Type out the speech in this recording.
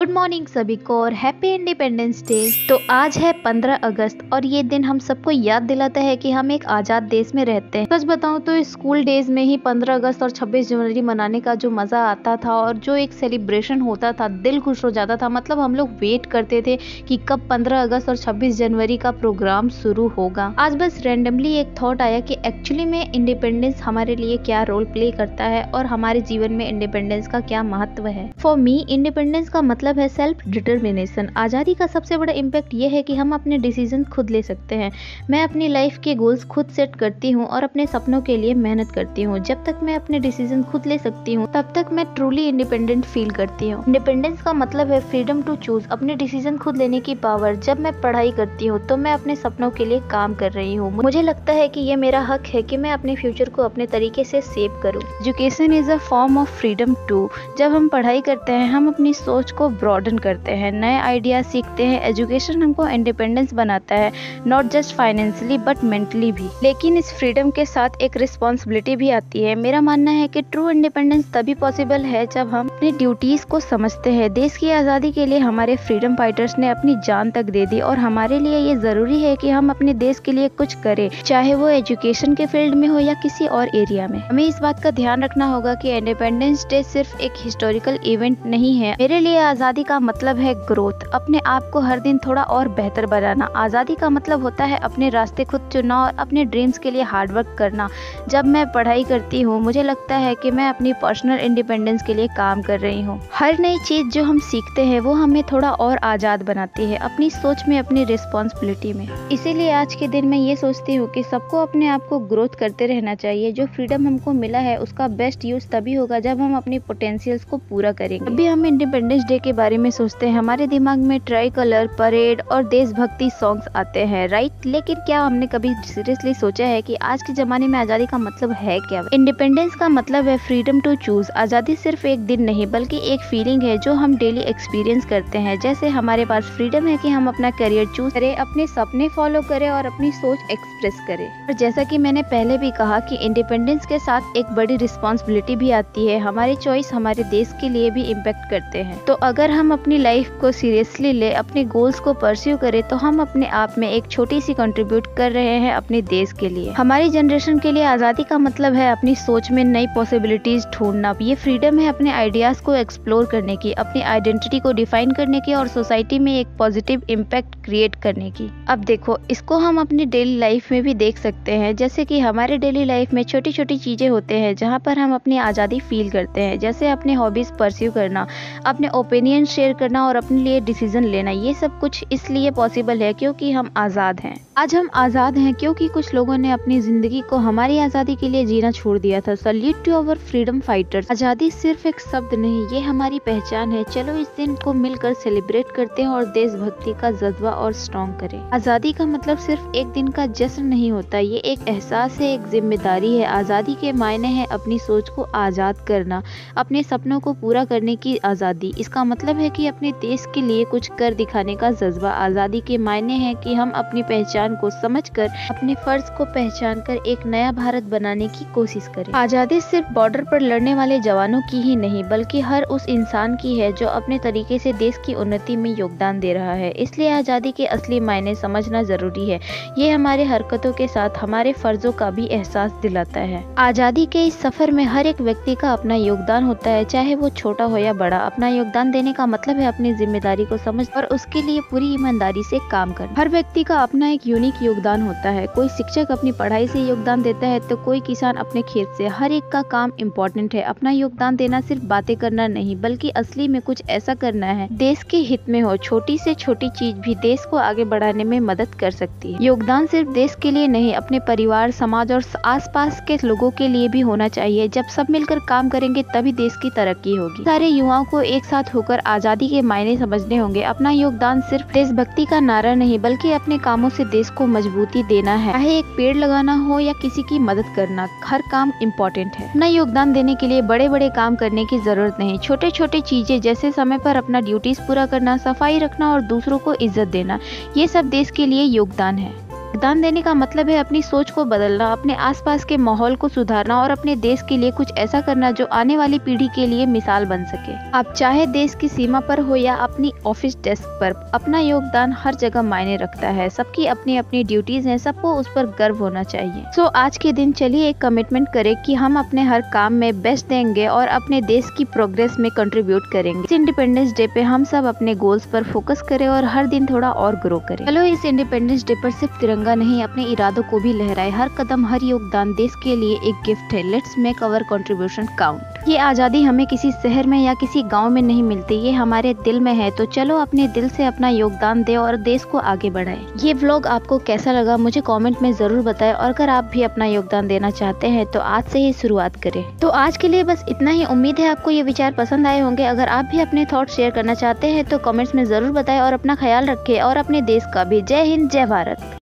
Good morning सभी को और हैप्पी इंडिपेंडेंस डे। तो आज है 15 अगस्त और ये दिन हम सबको याद दिलाता है कि हम एक आज़ाद देश में रहते हैं। सच बताऊं तो स्कूल डेज में ही 15 अगस्त और 26 जनवरी मनाने का जो मज़ा आता था और जो एक सेलिब्रेशन होता था, दिल खुश हो जाता था। मतलब हम लोग वेट करते थे कि कब 15 अगस्त और 26 जनवरी का प्रोग्राम शुरू होगा। आज बस रैंडमली एक थॉट आया कि एक्चुअली में इंडिपेंडेंस हमारे लिए क्या रोल प्ले करता है और हमारे जीवन में इंडिपेंडेंस का क्या महत्व है। फॉर मी इंडिपेंडेंस का मतलब है सेल्फ डिटर्मिनेशन। आज़ादी का सबसे बड़ा इम्पैक्ट ये है कि हम अपने डिसीजन खुद ले सकते हैं। मैं अपनी लाइफ के गोल्स खुद सेट करती हूँ और अपने सपनों के लिए मेहनत करती हूँ। जब तक मैं अपने डिसीजन खुद ले सकती हूँ तब तक मैं ट्रूली इंडिपेंडेंट फील करती हूँ। इंडिपेंडेंस का मतलब है फ्रीडम टू चूज, अपने डिसीजन खुद लेने की पावर। जब मैं पढ़ाई करती हूँ तो मैं अपने सपनों के लिए काम कर रही हूँ। मुझे लगता है कि ये मेरा हक है कि मैं अपने फ्यूचर को अपने तरीके से सेव करूँ। Education is a form of freedom too. जब हम पढ़ाई करते हैं हम अपनी सोच को ब्रॉडन करते हैं, नए आइडिया सीखते हैं। एजुकेशन हमको इंडिपेंडेंस बनाता है, not just financially but mentally भी। लेकिन इस फ्रीडम के साथ एक रिस्पॉन्सिबिलिटी भी आती है। मेरा मानना है कि ट्रू इंडिपेंडेंस तभी पॉसिबल है जब हम अपनी ड्यूटीज को समझते हैं। देश की आज़ादी के लिए हमारे फ्रीडम फाइटर्स ने अपनी जान तक दे दी और हमारे लिए ये जरूरी है कि हम अपने देश के लिए कुछ करें, चाहे वो एजुकेशन के फील्ड में हो या किसी और एरिया में। हमें इस बात का ध्यान रखना होगा कि इंडिपेंडेंस डे सिर्फ एक हिस्टोरिकल इवेंट नहीं है। मेरे लिए आज़ादी का मतलब है ग्रोथ, अपने आप को हर दिन थोड़ा और बेहतर बनाना। आज़ादी का मतलब होता है अपने रास्ते खुद चुनना और अपने ड्रीम्स के लिए हार्डवर्क करना। जब मैं पढ़ाई करती हूँ मुझे लगता है कि मैं अपनी पर्सनल इंडिपेंडेंस के लिए काम कर रही हूँ। हर नई चीज जो हम सीखते हैं वो हमें थोड़ा और आज़ाद बनाती है, अपनी सोच में, अपनी रिस्पॉन्सिबिलिटी में। इसीलिए आज के दिन मैं ये सोचती हूँ कि सबको अपने आप को ग्रोथ करते रहना चाहिए। जो फ्रीडम हमको मिला है उसका बेस्ट यूज तभी होगा जब हम अपनी पोटेंशियल्स को पूरा करेंगे। अभी हम इंडिपेंडेंस डे के बारे में सोचते हैं हमारे दिमाग में ट्राई कलर, परेड और देशभक्ति सॉन्ग्स आते हैं, राइट? लेकिन क्या हमने कभी सीरियसली सोचा है कि आज के जमाने में आज़ादी का मतलब है क्या? इंडिपेंडेंस का मतलब है फ्रीडम टू चूज। आज़ादी सिर्फ एक दिन नहीं बल्कि एक फीलिंग है जो हम डेली एक्सपीरियंस करते हैं। जैसे हमारे पास फ्रीडम है कि हम अपना करियर चूज करें, अपने सपने फॉलो करें और अपनी सोच एक्सप्रेस करें। और जैसा कि मैंने पहले भी कहा कि इंडिपेंडेंस के साथ एक बड़ी रिस्पॉन्सिबिलिटी भी आती है। हमारे चॉइस हमारे देश के लिए भी इम्पैक्ट करते हैं। तो अगर हम अपनी लाइफ को सीरियसली ले, अपने गोल्स को परस्यू करें तो हम अपने आप में एक छोटी सी कंट्रीब्यूट कर रहे हैं अपने देश के लिए। हमारी जनरेशन के लिए आज़ादी का मतलब है अपनी सोच में नई पॉसिबिलिटीज ढूंढना। ये फ्रीडम है अपने आइडियाज को एक्सप्लोर करने की, अपनी आइडेंटिटी को डिफाइन करने की और सोसाइटी में एक पॉजिटिव इम्पैक्ट क्रिएट करने की। अब देखो, इसको हम अपनी डेली लाइफ में भी देख सकते हैं। जैसे कि हमारे डेली लाइफ में छोटी छोटी चीजें होते हैं जहाँ पर हम अपनी आज़ादी फील करते हैं। जैसे अपने हॉबीज परस्यू करना, अपने ओपिनियन शेयर करना और अपने लिए डिसीजन लेना। ये सब कुछ इसलिए पॉसिबल है क्योंकि हम आज़ाद हैं। आज हम आज़ाद हैं क्योंकि कुछ लोगों ने अपनी जिंदगी को हमारी आज़ादी के लिए जीना छोड़ दिया था। Salute to our freedom fighters. आज़ादी सिर्फ एक शब्द नहीं, ये हमारी पहचान है। चलो इस दिन को मिलकर सेलिब्रेट करते हैं और देशभक्ति का जज्बा और स्ट्रॉन्ग करें। आज़ादी का मतलब सिर्फ एक दिन का जश्न नहीं होता, ये एक एहसास है, एक जिम्मेदारी है। आज़ादी के मायने है अपनी सोच को आज़ाद करना, अपने सपनों को पूरा करने की आज़ादी। इसका मतलब है कि अपने देश के लिए कुछ कर दिखाने का जज्बा। आज़ादी के मायने है कि हम अपनी पहचान को समझकर, अपने फर्ज को पहचान कर एक नया भारत बनाने की कोशिश करें। आज़ादी सिर्फ बॉर्डर पर लड़ने वाले जवानों की ही नहीं बल्कि हर उस इंसान की है जो अपने तरीके से देश की उन्नति में योगदान दे रहा है। इसलिए आज़ादी के असली मायने समझना जरूरी है। ये हमारे हरकतों के साथ हमारे फर्जों का भी एहसास दिलाता है। आज़ादी के इस सफर में हर एक व्यक्ति का अपना योगदान होता है, चाहे वो छोटा हो या बड़ा। अपना योगदान देने का मतलब है अपनी जिम्मेदारी को समझ और उसके लिए पूरी ईमानदारी से काम करना। हर व्यक्ति का अपना एक यूनिक योगदान होता है। कोई शिक्षक अपनी पढ़ाई से योगदान देता है तो कोई किसान अपने खेत से। हर एक का काम इम्पोर्टेंट है। अपना योगदान देना सिर्फ बातें करना नहीं बल्कि असली में कुछ ऐसा करना है देश के हित में हो। छोटी से छोटी चीज भी देश को आगे बढ़ाने में मदद कर सकती है। योगदान सिर्फ देश के लिए नहीं, अपने परिवार, समाज और आसपास के लोगों के लिए भी होना चाहिए। जब सब मिलकर काम करेंगे तभी देश की तरक्की होगी। सारे युवाओं को एक साथ होकर आज़ादी के मायने समझने होंगे। अपना योगदान सिर्फ देशभक्ति का नारा नहीं बल्कि अपने कामों से देश को मजबूती देना है। चाहे एक पेड़ लगाना हो या किसी की मदद करना, हर काम इम्पोर्टेंट है। अपना योगदान देने के लिए बड़े बड़े काम करने की जरूरत नहीं। छोटे छोटे चीजें जैसे समय पर अपना ड्यूटीज पूरा करना, सफाई रखना और दूसरों को इज्जत देना, ये सब देश के लिए योगदान है। दान देने का मतलब है अपनी सोच को बदलना, अपने आसपास के माहौल को सुधारना और अपने देश के लिए कुछ ऐसा करना जो आने वाली पीढ़ी के लिए मिसाल बन सके। आप चाहे देश की सीमा पर हो या अपनी ऑफिस डेस्क पर, अपना योगदान हर जगह मायने रखता है। सबकी अपनी अपनी ड्यूटीज हैं, सबको उस पर गर्व होना चाहिए। सो आज के दिन चलिए एक कमिटमेंट करें कि हम अपने हर काम में बेस्ट देंगे और अपने देश की प्रोग्रेस में कंट्रीब्यूट करेंगे। इस इंडिपेंडेंस डे पे हम सब अपने गोल्स पर फोकस करें और हर दिन थोड़ा और ग्रो करें। चलो इस इंडिपेंडेंस डे पर सिर्फ तिरंगा नहीं, अपने इरादों को भी लहराए। हर कदम, हर योगदान देश के लिए एक गिफ्ट है। Let's make our contribution count. ये आजादी हमें किसी शहर में या किसी गांव में नहीं मिलती, ये हमारे दिल में है। तो चलो अपने दिल से अपना योगदान दे और देश को आगे बढ़ाए। ये व्लॉग आपको कैसा लगा मुझे कमेंट में जरूर बताएं और अगर आप भी अपना योगदान देना चाहते हैं तो आज से ही शुरुआत करें। तो आज के लिए बस इतना ही। उम्मीद है आपको ये विचार पसंद आए होंगे। अगर आप भी अपने थॉट शेयर करना चाहते हैं तो कमेंट्स में जरूर बताएं और अपना ख्याल रखें और अपने देश का भी। जय हिंद, जय भारत।